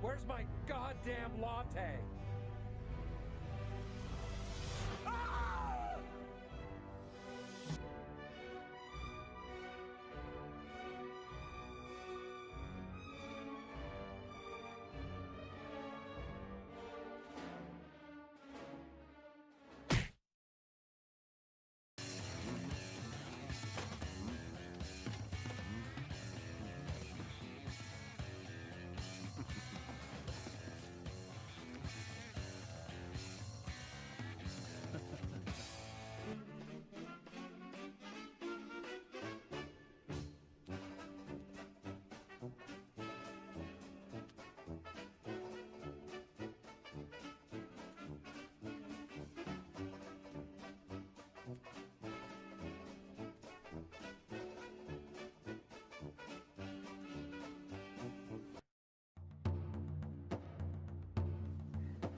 Where's my goddamn latte? Ah!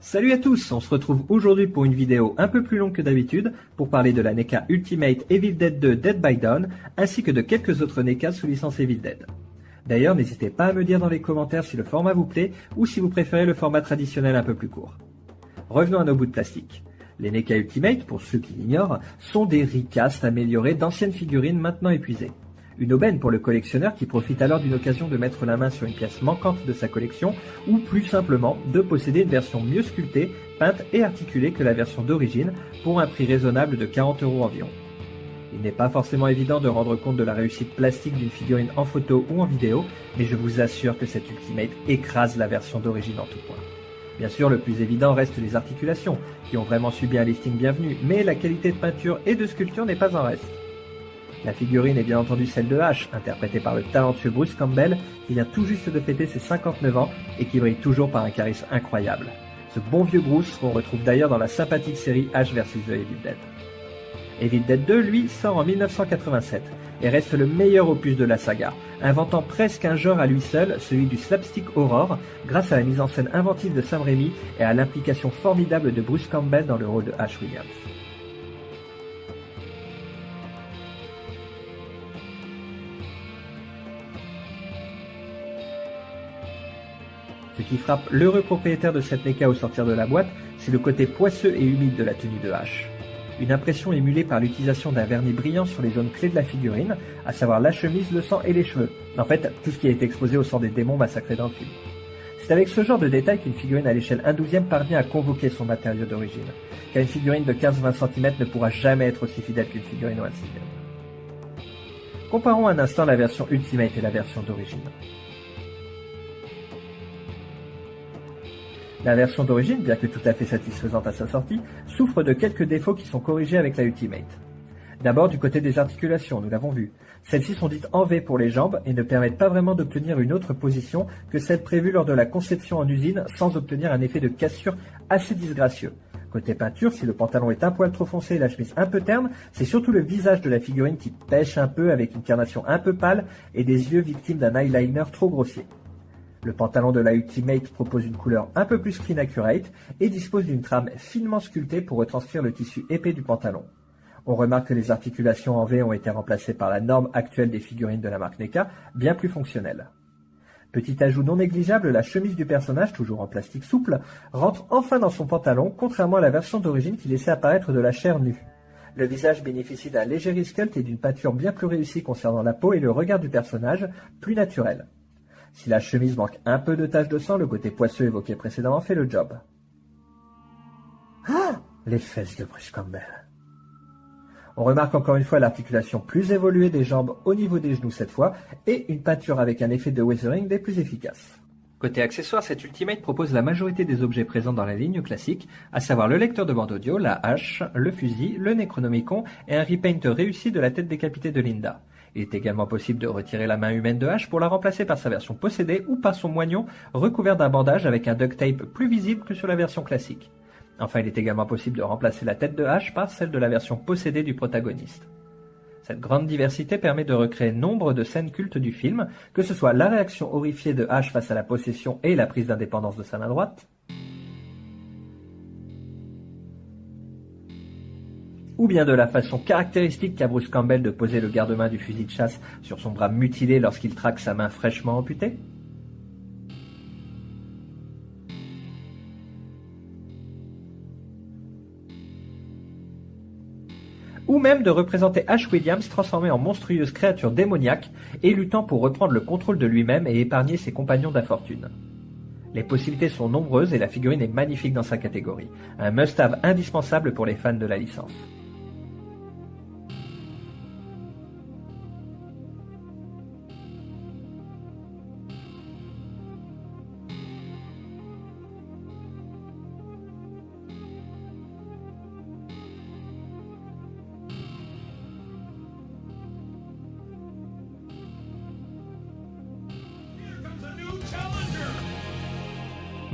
Salut à tous, on se retrouve aujourd'hui pour une vidéo un peu plus longue que d'habitude pour parler de la NECA Ultimate Evil Dead 2 Dead by Dawn ainsi que de quelques autres NECA sous licence Evil Dead. D'ailleurs, n'hésitez pas à me dire dans les commentaires si le format vous plaît ou si vous préférez le format traditionnel un peu plus court. Revenons à nos bouts de plastique. Les NECA Ultimate, pour ceux qui l'ignorent, sont des recasts améliorés d'anciennes figurines maintenant épuisées. Une aubaine pour le collectionneur qui profite alors d'une occasion de mettre la main sur une pièce manquante de sa collection ou plus simplement de posséder une version mieux sculptée, peinte et articulée que la version d'origine pour un prix raisonnable de 40 € environ. Il n'est pas forcément évident de rendre compte de la réussite plastique d'une figurine en photo ou en vidéo, mais je vous assure que cette Ultimate écrase la version d'origine en tout point. Bien sûr, le plus évident reste les articulations, qui ont vraiment subi un lifting bienvenu, mais la qualité de peinture et de sculpture n'est pas en reste. La figurine est bien entendu celle de Ash, interprétée par le talentueux Bruce Campbell, qui vient tout juste de fêter ses 59 ans et qui brille toujours par un charisme incroyable. Ce bon vieux Bruce qu'on retrouve d'ailleurs dans la sympathique série Ash vs The Evil Dead. Evil Dead 2, lui, sort en 1987 et reste le meilleur opus de la saga, inventant presque un genre à lui seul, celui du slapstick horror, grâce à la mise en scène inventive de Sam Raimi et à l'implication formidable de Bruce Campbell dans le rôle de Ash Williams. Ce qui frappe l'heureux propriétaire de cette NECA au sortir de la boîte, c'est le côté poisseux et humide de la tenue de Ash. Une impression émulée par l'utilisation d'un vernis brillant sur les zones clés de la figurine, à savoir la chemise, le sang et les cheveux. En fait, tout ce qui a été exposé au sang des démons massacrés dans le film. C'est avec ce genre de détail qu'une figurine à l'échelle 1/12 parvient à convoquer son matériau d'origine, car une figurine de 15-20 cm ne pourra jamais être aussi fidèle qu'une figurine au insigne. Comparons un instant la version Ultimate et la version d'origine. La version d'origine, bien que tout à fait satisfaisante à sa sortie, souffre de quelques défauts qui sont corrigés avec la Ultimate. D'abord du côté des articulations, nous l'avons vu. Celles-ci sont dites en V pour les jambes et ne permettent pas vraiment d'obtenir une autre position que celle prévue lors de la conception en usine sans obtenir un effet de cassure assez disgracieux. Côté peinture, si le pantalon est un poil trop foncé et la chemise un peu terne, c'est surtout le visage de la figurine qui pêche un peu avec une carnation un peu pâle et des yeux victimes d'un eyeliner trop grossier. Le pantalon de la Ultimate propose une couleur un peu plus screen accurate et dispose d'une trame finement sculptée pour retranscrire le tissu épais du pantalon. On remarque que les articulations en V ont été remplacées par la norme actuelle des figurines de la marque NECA, bien plus fonctionnelle. Petit ajout non négligeable, la chemise du personnage, toujours en plastique souple, rentre enfin dans son pantalon, contrairement à la version d'origine qui laissait apparaître de la chair nue. Le visage bénéficie d'un léger resculpt et d'une peinture bien plus réussie concernant la peau et le regard du personnage, plus naturel. Si la chemise manque un peu de taches de sang, le côté poisseux évoqué précédemment fait le job. Ah, les fesses de Bruce Campbell. On remarque encore une fois l'articulation plus évoluée des jambes au niveau des genoux cette fois, et une peinture avec un effet de weathering des plus efficaces. Côté accessoires, cette Ultimate propose la majorité des objets présents dans la ligne classique, à savoir le lecteur de bande audio, la hache, le fusil, le Necronomicon et un repaint réussi de la tête décapitée de Linda. Il est également possible de retirer la main humaine de Ash pour la remplacer par sa version possédée ou par son moignon recouvert d'un bandage avec un duct tape plus visible que sur la version classique. Enfin, il est également possible de remplacer la tête de Ash par celle de la version possédée du protagoniste. Cette grande diversité permet de recréer nombre de scènes cultes du film, que ce soit la réaction horrifiée de Ash face à la possession et la prise d'indépendance de sa main droite, ou bien de la façon caractéristique qu'a Bruce Campbell de poser le garde-main du fusil de chasse sur son bras mutilé lorsqu'il traque sa main fraîchement amputée. même de représenter Ash Williams transformé en monstrueuse créature démoniaque et luttant pour reprendre le contrôle de lui-même et épargner ses compagnons d'infortune. Les possibilités sont nombreuses et la figurine est magnifique dans sa catégorie, un must-have indispensable pour les fans de la licence.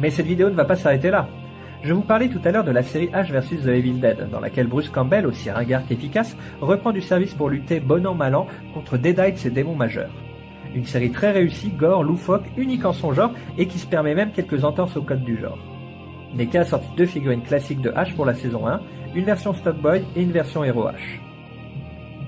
Mais cette vidéo ne va pas s'arrêter là. Je vous parlais tout à l'heure de la série Ash vs The Evil Dead, dans laquelle Bruce Campbell, aussi ringard qu'efficace, reprend du service pour lutter bon an mal an contre Deadites et démons majeurs. Une série très réussie, gore, loufoque, unique en son genre et qui se permet même quelques entorses au code du genre. NECA a sorti 2 figurines classiques de Ash pour la saison 1, une version Stockboy et une version Hero Ash.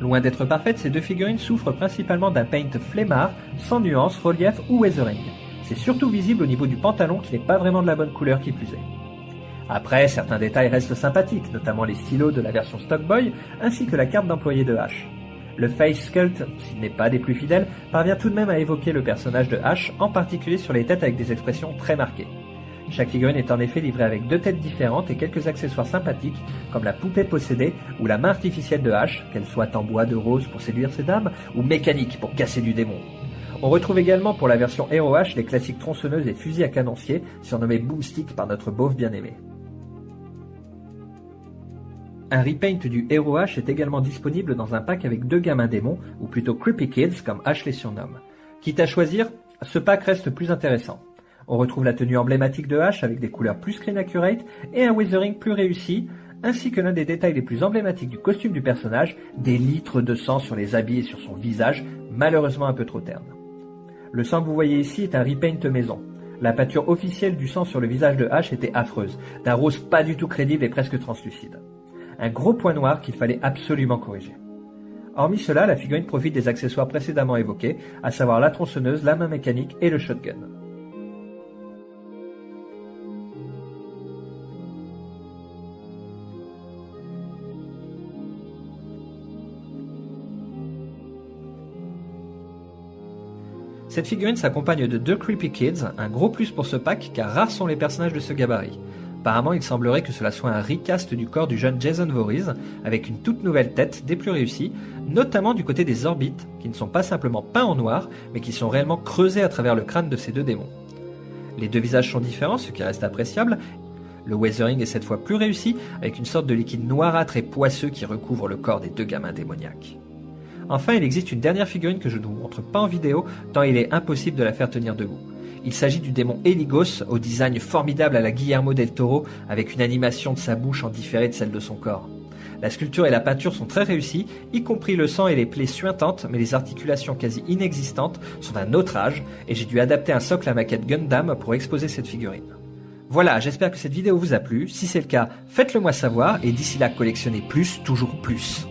Loin d'être parfaites, ces 2 figurines souffrent principalement d'un paint flemmard, sans nuance, relief ou weathering. C'est surtout visible au niveau du pantalon qui n'est pas vraiment de la bonne couleur qui plus est. Après, certains détails restent sympathiques, notamment les stylos de la version Stockboy, ainsi que la carte d'employé de Ash. Le face sculpt, s'il n'est pas des plus fidèles, parvient tout de même à évoquer le personnage de Ash, en particulier sur les têtes avec des expressions très marquées. Chaque figurine est en effet livrée avec 2 têtes différentes et quelques accessoires sympathiques, comme la poupée possédée ou la main artificielle de Ash, qu'elle soit en bois de rose pour séduire ses dames, ou mécanique pour casser du démon. On retrouve également pour la version Hero Ash les classiques tronçonneuses et fusils à canoncier, surnommés Boomstick par notre beauf bien-aimé. Un repaint du Hero Ash est également disponible dans un pack avec 2 gamins démons, ou plutôt Creepy Kids comme Ash les surnomme. Quitte à choisir, ce pack reste plus intéressant. On retrouve la tenue emblématique de Ash avec des couleurs plus screen accurate et un weathering plus réussi, ainsi que l'un des détails les plus emblématiques du costume du personnage, des litres de sang sur les habits et sur son visage, malheureusement un peu trop terne. Le sang que vous voyez ici est un repaint maison. La peinture officielle du sang sur le visage de Ash était affreuse, d'un rose pas du tout crédible et presque translucide. Un gros point noir qu'il fallait absolument corriger. Hormis cela, la figurine profite des accessoires précédemment évoqués, à savoir la tronçonneuse, la main mécanique et le shotgun. Cette figurine s'accompagne de 2 Creepy Kids, un gros plus pour ce pack car rares sont les personnages de ce gabarit. Apparemment, il semblerait que cela soit un recast du corps du jeune Jason Voorhees, avec une toute nouvelle tête des plus réussies, notamment du côté des orbites, qui ne sont pas simplement peints en noir, mais qui sont réellement creusés à travers le crâne de ces 2 démons. Les 2 visages sont différents, ce qui reste appréciable. Le weathering est cette fois plus réussi, avec une sorte de liquide noirâtre et poisseux qui recouvre le corps des 2 gamins démoniaques. Enfin, il existe une dernière figurine que je ne vous montre pas en vidéo, tant il est impossible de la faire tenir debout. Il s'agit du démon Heligos, au design formidable à la Guillermo del Toro, avec une animation de sa bouche en différé de celle de son corps. La sculpture et la peinture sont très réussies, y compris le sang et les plaies suintantes, mais les articulations quasi inexistantes sont d'un autre âge, et j'ai dû adapter un socle à maquette Gundam pour exposer cette figurine. Voilà, j'espère que cette vidéo vous a plu. Si c'est le cas, faites-le moi savoir, et d'ici là, collectionnez plus, toujours plus.